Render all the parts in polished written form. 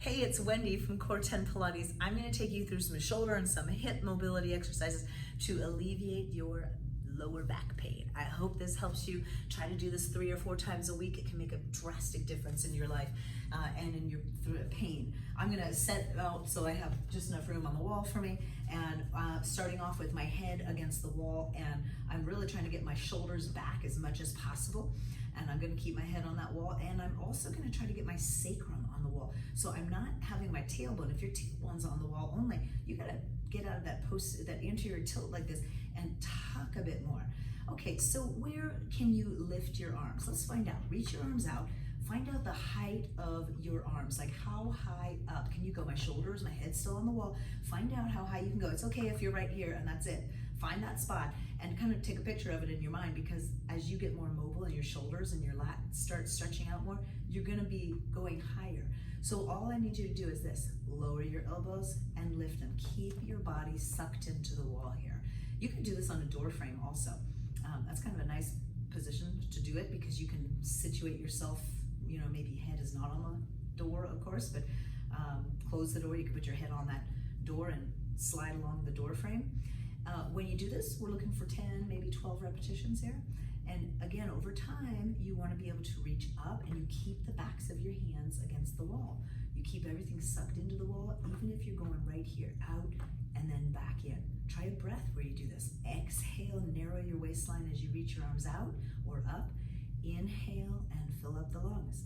Hey, it's Wendy from Core10 Pilates. I'm going to take you through some shoulder and some hip mobility exercises to alleviate your lower back pain. I hope this helps you. Try to do this 3 or 4 times a week. It can make a drastic difference in your life and in your pain. I'm going to set out so I have just enough room on the wall for me, and starting off with my head against the wall, and I'm really trying to get my shoulders back as much as possible. And I'm going to keep my head on that wall, and I'm also going to try to get my sacrum on the wall. So I'm not having my tailbone. If your tailbone's on the wall only, you got to get out of that that anterior tilt like this and tuck a bit more. Okay, so where can you lift your arms? Let's find out. Reach your arms out. Find out the height of your arms, like how high up can you go? My shoulders, my head's still on the wall. Find out how high you can go. It's okay if you're right here and that's it. Find that spot and kind of take a picture of it in your mind, because as you get more mobile in your shoulders and your lats start stretching out more, you're gonna be going higher. So all I need you to do is this: lower your elbows and lift them. Keep your body sucked into the wall here. You can do this on a door frame also. That's kind of a nice position to do it, because you can situate yourself, you know, maybe head is not on the door, of course, but close the door. You can put your head on that door and slide along the door frame. When you do this, we're looking for 10, maybe 12 repetitions here. And again, over time, you want to be able to reach up, and you keep the backs of your hands against the wall. You keep everything sucked into the wall, even if you're going right here, out and then back in. Try a breath where you do this. Exhale, narrow your waistline as you reach your arms out or up. Inhale and fill up the lungs.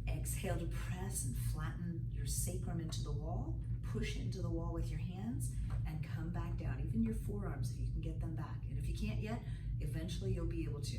Exhale to press and flatten your sacrum into the wall. Push into the wall with your hands and come back down. Even your forearms, if you can get them back. And if you can't yet, eventually you'll be able to.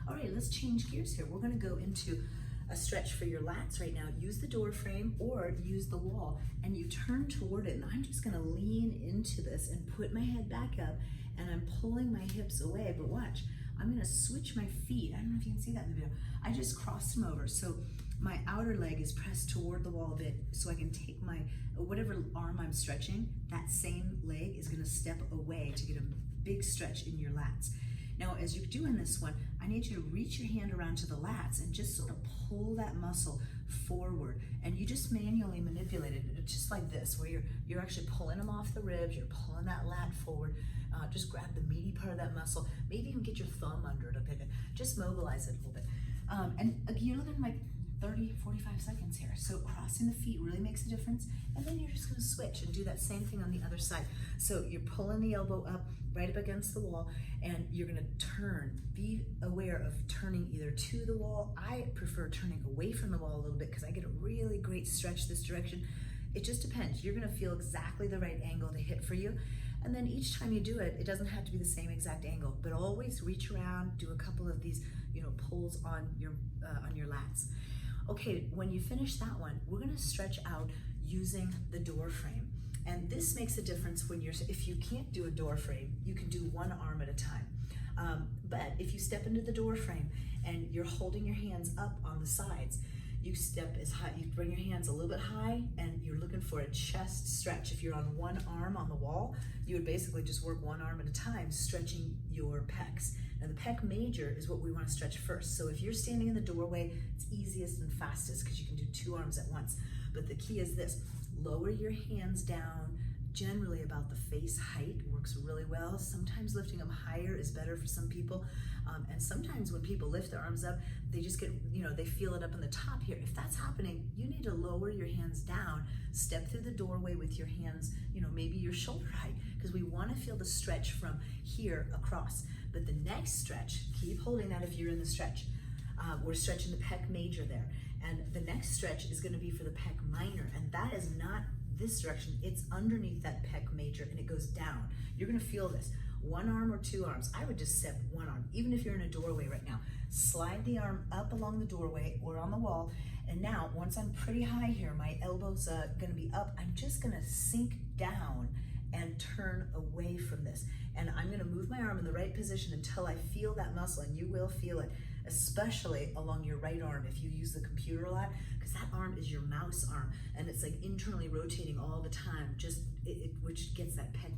All right, let's change gears here. We're gonna go into a stretch for your lats right now. Use the door frame or use the wall, and you turn toward it. And I'm just gonna lean into this and put my head back up, and I'm pulling my hips away. But watch, I'm gonna switch my feet. I don't know if you can see that in the video. I just crossed them over. So my outer leg is pressed toward the wall a bit, so I can take my, whatever arm I'm stretching, that same leg is gonna step away to get a big stretch in your lats. Now, as you're doing this one, I need you to reach your hand around to the lats and just sort of pull that muscle forward. And you just manually manipulate it, just like this, where you're actually pulling them off the ribs, you're pulling that lat forward. Just grab the meaty part of that muscle, maybe even get your thumb under it a bit, just mobilize it a little bit. And you're looking like 30, 45 seconds here. So crossing the feet really makes a difference. And then you're just gonna switch and do that same thing on the other side. So you're pulling the elbow up, right up against the wall, and you're gonna turn. Be aware of turning either to the wall. I prefer turning away from the wall a little bit, because I get a really great stretch this direction. It just depends. You're gonna feel exactly the right angle to hit for you. And then each time you do it, it doesn't have to be the same exact angle, but always reach around, do a couple of these, you know, pulls on your lats. Okay, when you finish that one, we're gonna stretch out using the door frame. And this makes a difference when if you can't do a door frame, you can do one arm at a time. But if you step into the door frame and you're holding your hands up on the sides, you step as high, you bring your hands a little bit high, and you're looking for a chest stretch. If you're on one arm on the wall, you would basically just work one arm at a time, stretching your pecs. Now the pec major is what we want to stretch first. So if you're standing in the doorway, it's easiest and fastest because you can do 2 arms at once. But the key is this: lower your hands down, generally about the face height, works really well. Sometimes lifting them higher is better for some people. And sometimes when people lift their arms up, they just get, you know, they feel it up in the top here. If that's happening, you need to lower your hands down, step through the doorway with your hands, you know, maybe your shoulder height, because we want to feel the stretch from here across. But the next stretch, keep holding that if you're in the stretch. We're stretching the pec major there. And the next stretch is going to be for the pec minor, and that is not this direction, it's underneath that pec major, and it goes down. You're gonna feel this. 1 arm or 2 arms. I would just step 1 arm, even if you're in a doorway right now. Slide the arm up along the doorway or on the wall, and now, once I'm pretty high here, my elbow's gonna be up, I'm just gonna sink down and turn away from this. And I'm gonna move my arm in the right position until I feel that muscle, and you will feel it, especially along your right arm if you use the computer a lot, because that arm is your mouse arm, and it's like internally rotating all the time, which gets that pec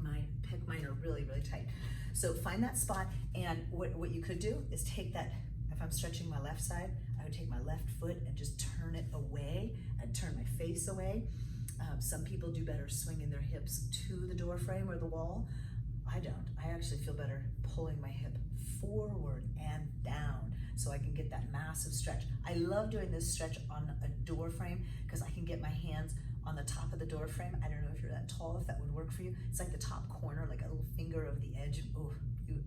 minor really, really tight. So find that spot, and what you could do is take that, if I'm stretching my left side, I would take my left foot and just turn it away and turn my face away. Some people do better swinging their hips to the door frame or the wall. I don't. I actually feel better pulling my hip forward and down so I can get that massive stretch. I love doing this stretch on a door frame because I can get my hands on the top of the door frame. I don't know if you're that tall, if that would work for you. It's like the top corner, like a little finger of the edge. Oh,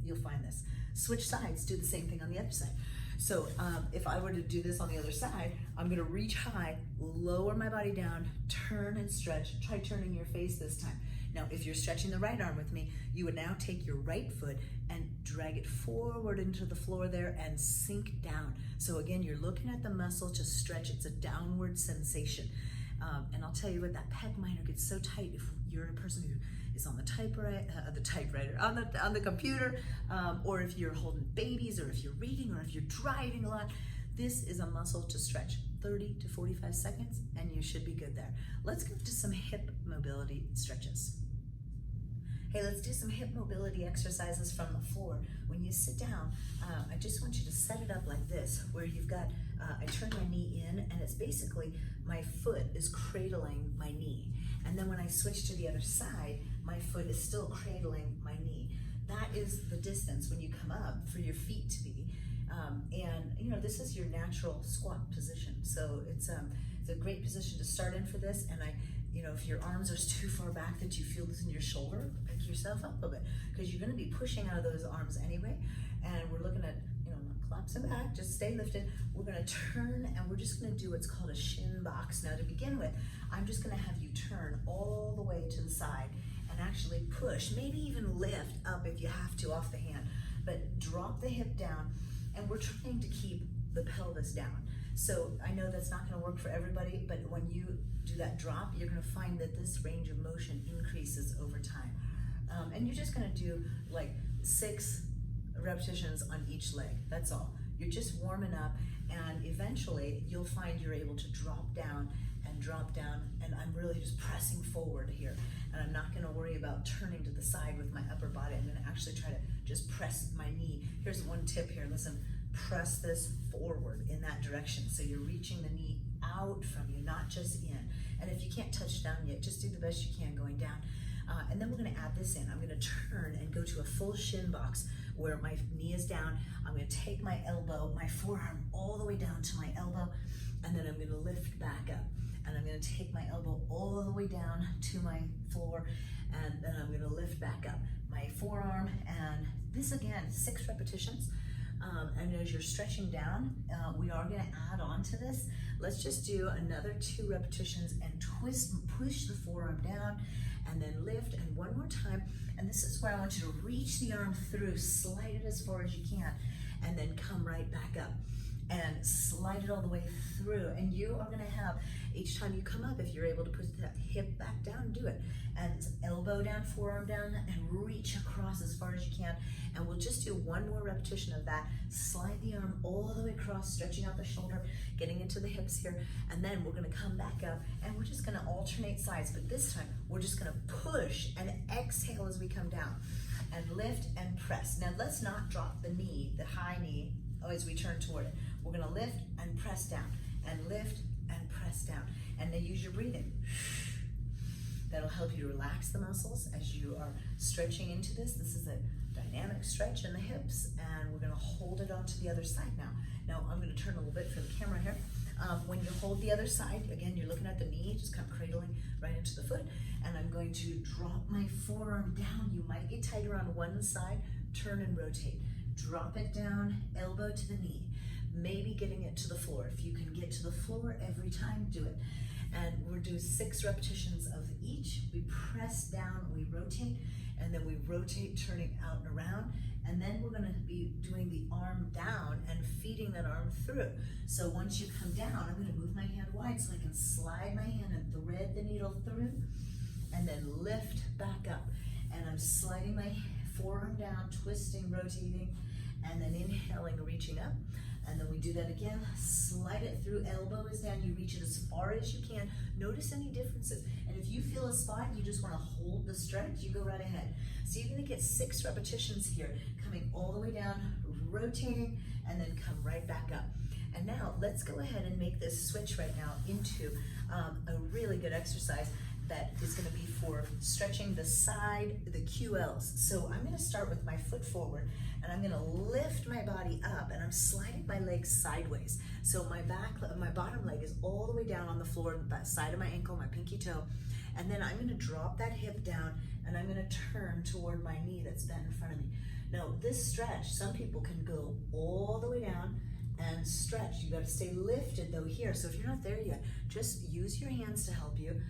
you'll find this. Switch sides, do the same thing on the other side. So if I were to do this on the other side, I'm gonna reach high, lower my body down, turn and stretch. Try turning your face this time. Now, if you're stretching the right arm with me, you would now take your right foot and drag it forward into the floor there and sink down. So again, you're looking at the muscle to stretch. It's a downward sensation. And I'll tell you what, that pec minor gets so tight if you're a person who is on the typewriter, on the computer, or if you're holding babies, or if you're reading, or if you're driving a lot. This is a muscle to stretch 30 to 45 seconds, and you should be good there. Let's go to some hip mobility stretches. Hey, let's do some hip mobility exercises from the floor. When you sit down, I just want you to set it up like this, where you've got, I turn my knee in, and it's basically my foot is cradling my knee. And then when I switch to the other side, my foot is still cradling my knee. That is the distance when you come up for your feet to be. And you know, this is your natural squat position. So it's a great position to start in for this. And you know, if your arms are too far back that you feel this in your shoulder, pick yourself up a bit, because you're gonna be pushing out of those arms anyway. And we're looking at, you know, not collapsing back, just stay lifted. We're gonna turn, and we're just gonna do what's called a shin box. Now to begin with, I'm just gonna have you turn all the way to the side and actually push, maybe even lift up if you have to off the hand, but drop the hip down, and we're trying to keep the pelvis down. So I know that's not gonna work for everybody, but when you do that drop, you're gonna find that this range of motion increases over time. And you're just gonna do like 6 repetitions on each leg, that's all. You're just warming up, and eventually you'll find you're able to drop down, and I'm really just pressing forward here. And I'm not gonna worry about turning to the side with my upper body. I'm gonna actually try to just press my knee. Here's one tip here, listen, press this forward in that direction. So you're reaching the knee out from you, not just in. And if you can't touch down yet, just do the best you can going down. And then we're gonna add this in. I'm gonna turn and go to a full shin box where my knee is down. I'm gonna take my elbow, my forearm all the way down to my elbow, and then I'm gonna lift back up. And I'm gonna take my elbow all the way down to my floor, and then I'm gonna lift back up. My forearm, and this again, 6 repetitions. And as you're stretching down, we are gonna add on to this. Let's just do another 2 repetitions and twist, push the forearm down, and then lift, and one more time. And this is where I want you to reach the arm through, slide it as far as you can, and then come right back up and slide it all the way through. And you are gonna have, each time you come up, if you're able to put that hip back down, do it. And elbow down, forearm down, and reach across as far as you can. And we'll just do 1 more repetition of that. Slide the arm all the way across, stretching out the shoulder, getting into the hips here. And then we're gonna come back up, and we're just gonna alternate sides. But this time, we're just gonna push and exhale as we come down. And lift and press. Now let's not drop the knee, the high knee, as we turn toward it. We're gonna lift and press down, and lift and press down. And then use your breathing. That'll help you to relax the muscles as you are stretching into this. This is a dynamic stretch in the hips, and we're gonna hold it onto the other side now. Now I'm gonna turn a little bit for the camera here. When you hold the other side, again, you're looking at the knee, just kind of cradling right into the foot, and I'm going to drop my forearm down. You might get tighter on one side, turn and rotate. Drop it down, elbow to the knee, maybe getting it to the floor. If you can get to the floor every time, do it. And we'll do 6 repetitions of each. We press down, we rotate, and then we rotate, turning out and around. And then we're gonna be doing the arm down and feeding that arm through. So once you come down, I'm gonna move my hand wide so I can slide my hand and thread the needle through, and then lift back up. And I'm sliding my forearm down, twisting, rotating, and then inhaling, reaching up. And then we do that again, slide it through, elbow is down, you reach it as far as you can. Notice any differences. And if you feel a spot, you just wanna hold the stretch, you go right ahead. So you're gonna get 6 repetitions here, coming all the way down, rotating, and then come right back up. And now let's go ahead and make this switch right now into a really good exercise. that is gonna be for stretching the side, the QLs. So I'm gonna start with my foot forward, and I'm gonna lift my body up, and I'm sliding my legs sideways. So my bottom leg is all the way down on the floor, the side of my ankle, my pinky toe, and then I'm gonna drop that hip down, and I'm gonna turn toward my knee that's bent in front of me. Now this stretch, some people can go all the way down and stretch. You gotta stay lifted though here. So if you're not there yet, just use your hands to help you.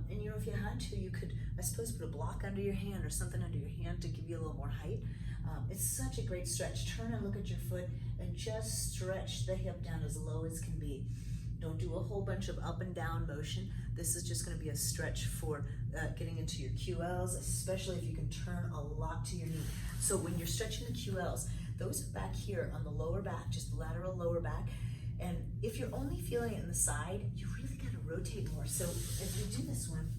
And you know, if you had to, you could, I suppose, put a block under your hand or something under your hand to give you a little more height. It's such a great stretch. Turn and look at your foot and just stretch the hip down as low as can be. Don't do a whole bunch of up and down motion. This is just gonna be a stretch for getting into your QLs, especially if you can turn a lot to your knee. So when you're stretching the QLs, those are back here on the lower back, just the lateral lower back. And if you're only feeling it in the side, you really gotta rotate more. So as we do this one,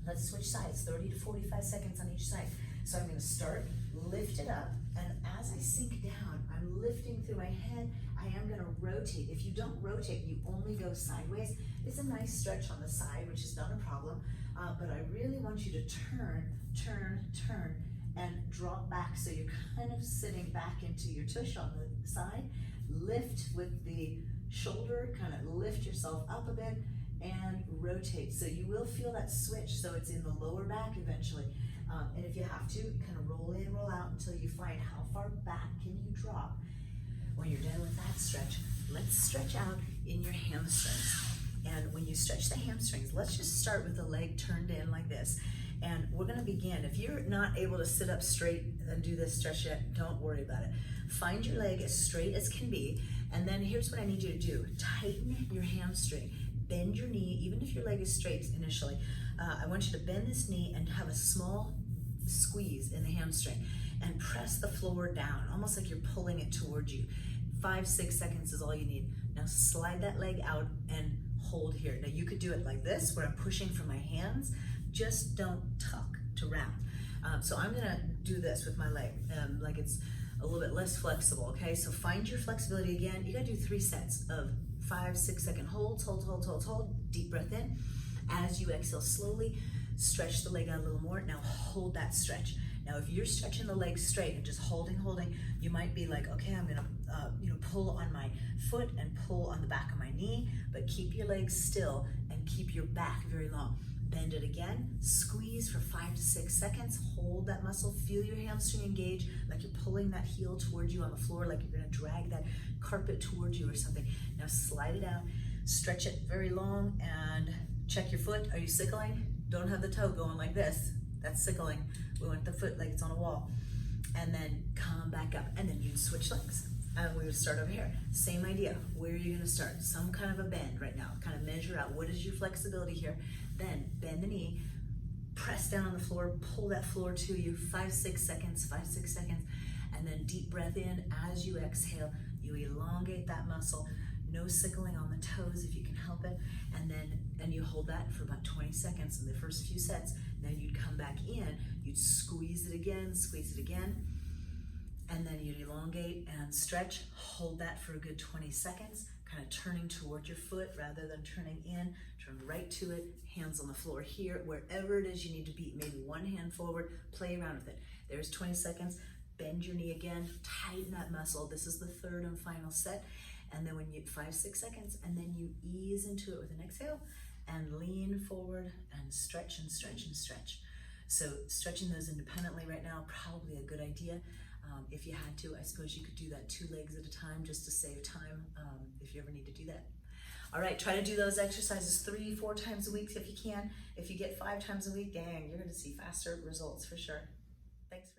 let's switch sides, 30 to 45 seconds on each side. So I'm gonna start, lift it up, and as I sink down, I'm lifting through my head. I am gonna rotate. If you don't rotate, you only go sideways, it's a nice stretch on the side, which is not a problem, but I really want you to turn, and drop back. So you're kind of sitting back into your tush on the side. Lift with the shoulder, kind of lift yourself up a bit and rotate. So you will feel that switch, so it's in the lower back eventually. And if you have to, kind of roll in, roll out until you find how far back can you drop. When you're done with that stretch, let's stretch out in your hamstrings. And when you stretch the hamstrings, let's just start with the leg turned in like this. And we're gonna begin. If you're not able to sit up straight and do this stretch yet, don't worry about it. Find your leg as straight as can be, and then here's what I need you to do. Tighten your hamstring, bend your knee, even if your leg is straight initially. I want you to bend this knee and have a small squeeze in the hamstring and press the floor down, almost like you're pulling it towards you. 5-6 seconds is all you need. Now slide that leg out and hold here. Now you could do it like this, where I'm pushing from my hands, just don't tuck to round. So I'm gonna do this with my leg, like it's a little bit less flexible, okay? So find your flexibility again. You gotta do 3 sets of 5-6 second holds, hold, deep breath in. As you exhale slowly, stretch the leg out a little more. Now hold that stretch. Now if you're stretching the leg straight and just holding, you might be like, okay, I'm gonna pull on my foot and pull on the back of my knee, but keep your legs still and keep your back very long. Bend it again, squeeze for 5 to 6 seconds, hold that muscle, feel your hamstring engage, like you're pulling that heel towards you on the floor, like you're gonna drag that carpet towards you or something. Now slide it out, stretch it very long, and check your foot. Are you sickling? Don't have the toe going like this. That's sickling. We want the foot like it's on a wall. And then come back up, and then you'd switch legs. And we would start over here. Same idea. Where are you gonna start? Some kind of a bend right now. Kind of measure out what is your flexibility here. Then bend the knee, press down on the floor, pull that floor to you, 5-6 seconds, and then deep breath in. As you exhale, you elongate that muscle. No sickling on the toes if you can help it. And you hold that for about 20 seconds in the first few sets. Then you'd come back in, you'd squeeze it again, and then you'd elongate and stretch. Hold that for a good 20 seconds, kind of turning toward your foot rather than turning in. Turn right to it, hands on the floor here, wherever it is you need to be. Maybe one hand forward, play around with it. There's 20 seconds, bend your knee again, tighten that muscle. This is the third and final set. And then when you 5-6 seconds, and then you ease into it with an exhale and lean forward and stretch. So stretching those independently right now, probably a good idea. If you had to, I suppose you could do that 2 legs at a time just to save time if you ever need to do that. All right, try to do those exercises 3-4 times a week if you can. If you get 5 times a week, dang, you're gonna see faster results for sure. Thanks for